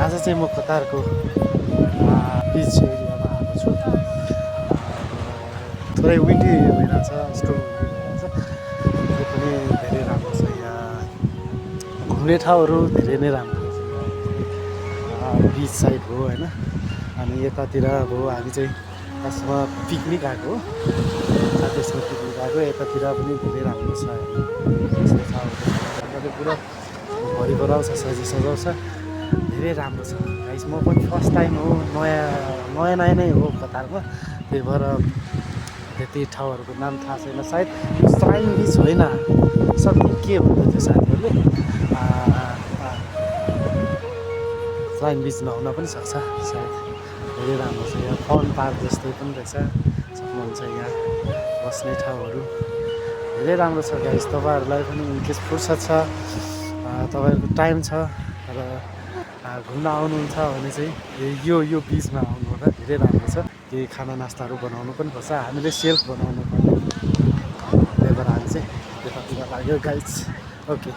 आज चाहिँ म कतारको बिच एरियामा आएको छु। थोरै विन्डी भइरहेछ, स्ट्रङ भइरहेछ, त्यो पनि धेरै राम्रो छ। यहाँ घुम्ने ठाउँहरू धेरै नै राम्रो छ। बिच साइड हो होइन, अनि यतातिर अब हामी चाहिँ खासमा पिकनिक आएको हो, साथीसँग पिकनिक आएको। यतातिर पनि धेरै राम्रो छ, यस्तो ठाउँहरू पुरा भरिभर आउँछ, सजाउँछ, धेरै राम्रो छ गाइस। म पनि फर्स्ट टाइम हो, नयाँ नै हो कतारमा, त्यही भएर त्यति ठाउँहरूको नाम थाहा छैन। सायद फ्लाइङ बिच होइन, समथिङ के भन्दै थियो साथीहरूले, फ्लाइङ बिच नहुन पनि सक्छ सायद। धेरै राम्रो छ यहाँ, फन पार्क जस्तै पनि रहेछ, सक्नुहुन्छ यहाँ बस्ने ठाउँहरू धेरै राम्रो छ गाइस। तपाईँहरूलाई पनि इनकेस फुर्सद छ, तपाईँहरूको टाइम छ र घुम्न आउनुहुन्छ भने चाहिँ यो बिचमा आउनु होला, धेरै राम्रो छ। केही खाना नास्ताहरू बनाउनु पनि पर्छ, हामीले सेल्फ बनाउनु पर्ने, त्यही भएर हामी चाहिँ त्यतातिर लाग्यो गाइस। ओके।